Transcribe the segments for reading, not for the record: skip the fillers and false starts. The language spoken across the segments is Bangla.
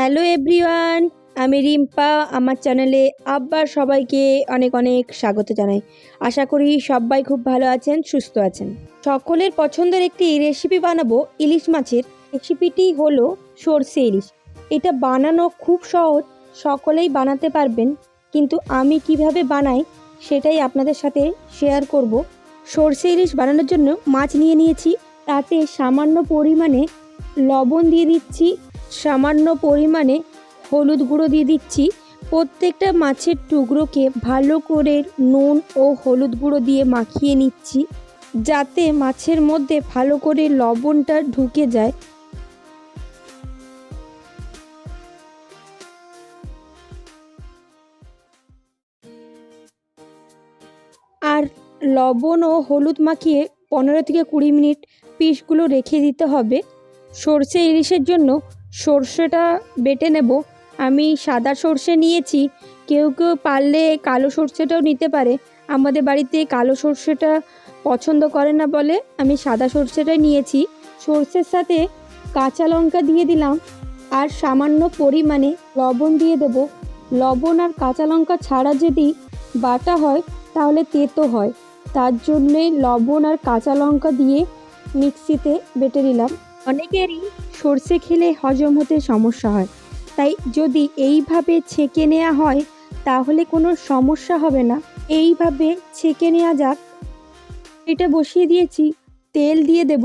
হ্যালো এভরিওয়ান, আমি রিম্পা। আমার চ্যানেলে আবার সবাইকে অনেক অনেক স্বাগত জানাই। আশা করি সবাই খুব ভালো আছেন, সুস্থ আছেন। সকলের পছন্দের একটি রেসিপি বানাবো ইলিশ মাছের। রেসিপিটি হলো সরষে ইলিশ। এটা বানানো খুব সহজ, সকলেই বানাতে পারবেন, কিন্তু আমি কিভাবে বানাই সেটাই আপনাদের সাথে শেয়ার করব। সরষে ইলিশ বানানোর জন্য মাছ নিয়ে নিয়েছি, তাতে সামান্য পরিমাণে লবণ দিয়ে দিচ্ছি, সামান্য পরিমাণে হলুদ গুঁড়ো দিয়ে দিচ্ছি। প্রত্যেকটা মাছের টুকরোকে ভালো করে নুন ও হলুদ গুঁড়ো দিয়ে মাখিয়ে নিচ্ছি, যাতে মাছের মধ্যে ভালো করে লবণটা ঢুকে যায়। আর লবণ ও হলুদ মাখিয়ে 15 থেকে 20 মিনিট পিসগুলো রেখে দিতে হবে। সরষে ইলিশের জন্য সরষেটা বেটে নেব। আমি সাদা সরষে নিয়েছি, কেউ কেউ পারলে কালো সরষেটাও নিতে পারে। আমাদের বাড়িতে কালো সরষেটা পছন্দ করে না বলে আমি সাদা সরষেটাই নিয়েছি। সরষের সাথে কাঁচা লঙ্কা দিয়ে দিলাম, আর সামান্য পরিমাণে লবণ দিয়ে দেব। লবণ আর কাঁচা লঙ্কা ছাড়া যদি বাটা হয় তাহলে তেতো হয়, তার জন্যে লবণ আর কাঁচা লঙ্কা দিয়ে মিক্সিতে বেটে নিলাম। অনেকেরই সরষে খেলে হজম হতে সমস্যা হয়, তাই যদি এইভাবে ছেঁকে নেওয়া হয় তাহলে কোনো সমস্যা হবে না। এইভাবে ছেঁকে নেওয়া যাক। এটা বসিয়ে দিয়েছি, তেল দিয়ে দেব।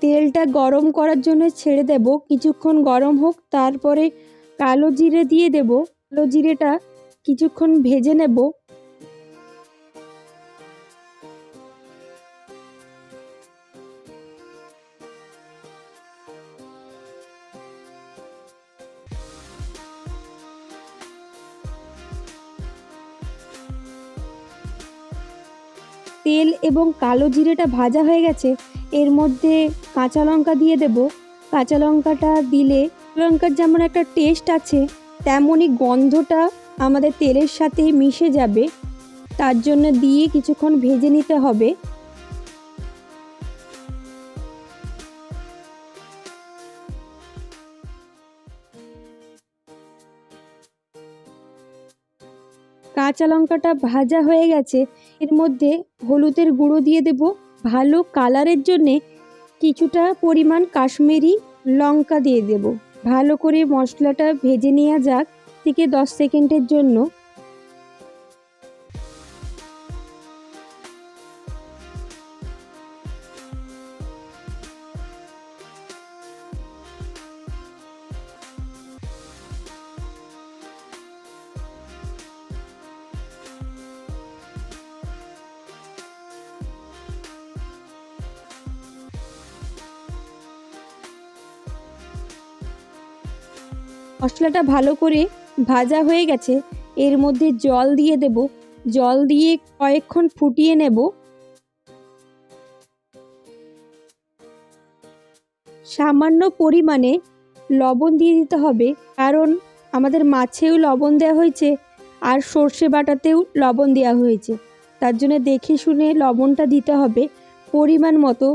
তেলটা গরম করার জন্য ছেড়ে দেব, কিছুক্ষণ গরম হোক। তারপরে কালো জিরে দিয়ে দেব। কালো জিরেটা কিছুক্ষণ ভেজে নেব। তেল এবং কালো জিরেটা ভাজা হয়ে গেছে, এর মধ্যে কাঁচা লঙ্কা দিয়ে দেব। কাঁচা লঙ্কাটা দিলে লঙ্কার যেমন একটা টেস্ট আছে, তেমনই গন্ধটা আমাদের তেলের সাথে মিশে যাবে। তার জন্য দিয়ে কিছুক্ষণ ভেজে নিতে হবে। কাঁচা লঙ্কাটা ভাজা হয়ে গেছে, এর মধ্যে হলুদের গুঁড়ো দিয়ে দেব। ভালো কালারের জন্যে কিছুটা পরিমাণ কাশ্মীরি লঙ্কা দিয়ে দেব। ভালো করে মশলাটা ভেজে নেওয়া যাক থেকে 10 সেকেন্ডের জন্য। মশলাটা ভালো করে ভাজা হয়ে গেছে, এর মধ্যে জল দিয়ে দেব। জল দিয়ে কয়েকক্ষণ ফুটিয়ে নেব। সামান্য পরিমাণে লবণ দিয়ে দিতে হবে, কারণ আমাদের মাছেও লবণ দেওয়া হয়েছে আর সর্ষে বাটাতেও লবণ দেওয়া হয়েছে, তার জন্য দেখে শুনে লবণটা দিতে হবে পরিমাণ মতো।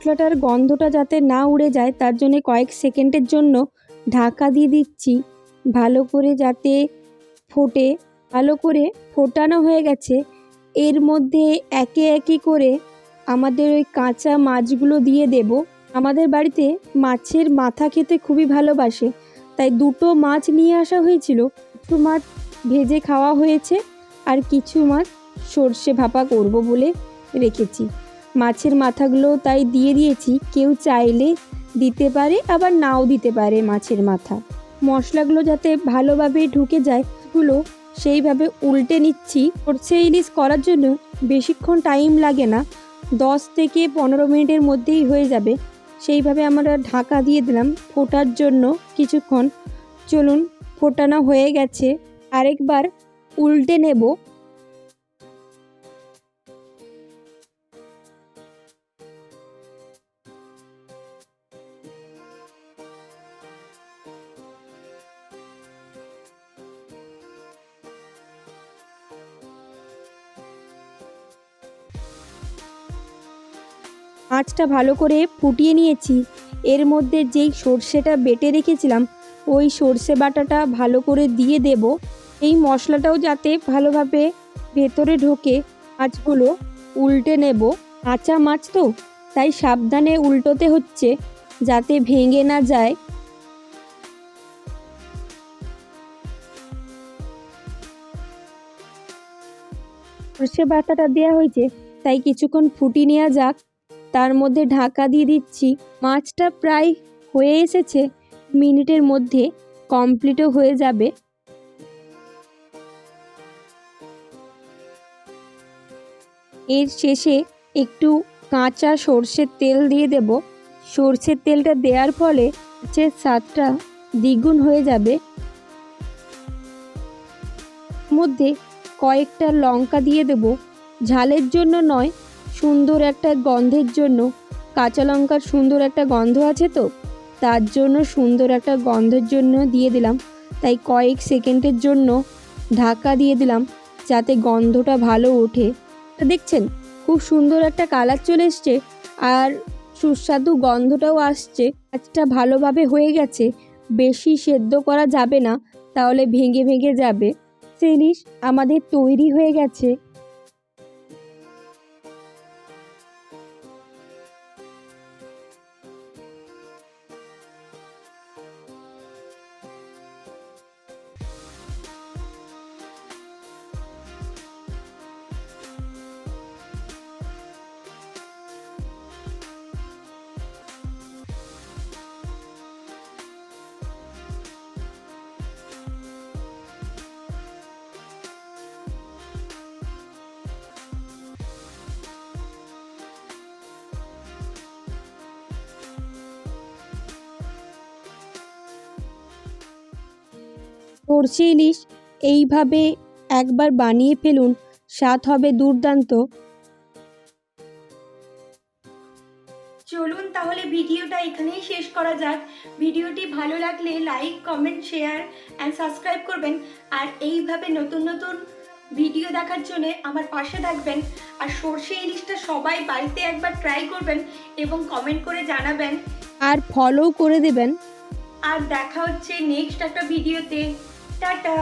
মশলাটার গন্ধটা যাতে না উড়ে যায় তার জন্য কয়েক সেকেন্ডের জন্য ঢাকা দিয়ে দিচ্ছি, ভালো করে যাতে ফোটে। ভালো করে ফোটানো হয়ে গেছে, এর মধ্যে একে একে করে আমাদের ওই কাঁচা মাছগুলো দিয়ে দেব। আমাদের বাড়িতে মাছের মাথা খেতে খুবই ভালোবাসে, তাই দুটো মাছ নিয়ে আসা হয়েছিল। কিছু মাছ ভেজে খাওয়া হয়েছে আর কিছু মাছ সর্ষে ভাপা করব বলে রেখেছি। মাছের মাথাগুলো তাই দিয়ে দিয়েছি, কেউ চাইলে দিতে পারে আবার নাও দিতে পারে মাছের মাথা। মশলাগুলো যাতে ভালোভাবে ঢুকে যায় গুলো সেইভাবে উল্টে নিচ্ছি। সরষে ইলিশ করার জন্য বেশিক্ষণ টাইম লাগে না, 10 থেকে 15 মিনিটের মধ্যেই হয়ে যাবে। সেইভাবে আমরা ঢাকা দিয়ে দিলাম ফোটার জন্য কিছুক্ষণ। চলুন, ফোটানো হয়ে গেছে, আরেকবার উল্টে নেব। মাছটা ভালো করে ফুটিয়ে নিয়েছি। এর মধ্যে যেই সর্ষেটা বেটে রেখেছিলাম ওই সর্ষে বাটাটা ভালো করে দিয়ে দেব। এই মশলাটাও যাতে ভালোভাবে ভেতরে ঢোকে মাছগুলো উল্টে নেব। কাঁচা মাছ তো, তাই সাবধানে উল্টোতে হচ্ছে যাতে ভেঙে না যায়। সর্ষে বাটাটা দেওয়া হয়েছে, তাই কিছুক্ষণ ফুটিয়ে নেওয়া যাক। তার মধ্যে ঢাকা দিয়ে দিচ্ছি। মাছটা প্রায় হয়ে এসেছে, মিনিটের মধ্যে কমপ্লিটও হয়ে যাবে। এর শেষে একটু কাঁচা সর্ষের তেল দিয়ে দেব। সর্ষের তেলটা দেওয়ার ফলে মাছের স্বাদটা দ্বিগুণ হয়ে যাবে। মধ্যে কয়েকটা লঙ্কা দিয়ে দেব, ঝালের জন্য নয়, সুন্দর একটা গন্ধের জন্য। কাঁচা লঙ্কার সুন্দর একটা গন্ধ আছে তো, তার জন্য সুন্দর একটা গন্ধের জন্য দিয়ে দিলাম। তাই কয়েক সেকেন্ডের জন্য ঢাকা দিয়ে দিলাম যাতে গন্ধটা ভালো ওঠে। দেখছেন খুব সুন্দর একটা কালার চলে এসছে আর সুস্বাদু গন্ধটাও আসছে। মাছটা ভালোভাবে হয়ে গেছে, বেশি সেদ্ধ করা যাবে না, তাহলে ভেঙে ভেঙে যাবে। ইলিশ আমাদের তৈরি হয়ে গেছে। সর্ষে ইলিশ এইভাবে একবার বানিয়ে ফেলুন, স্বাদ হবে দুর্দান্ত। চলুন তাহলে ভিডিওটা এখানেই শেষ করা যাক। ভিডিওটি ভালো লাগলে like, comment, share and subscribe করবেন। আর এইভাবে নতুন নতুন ভিডিও দেখার জন্য আমার পাশে থাকবেন। আর সর্ষে ইলিশটা সবাই বাড়িতে একবার ট্রাই করবেন এবং কমেন্ট করে জানাবেন। আর ফলো করে দেবেন। আর দেখা হচ্ছে নেক্সট একটা ভিডিওতে। টাটা।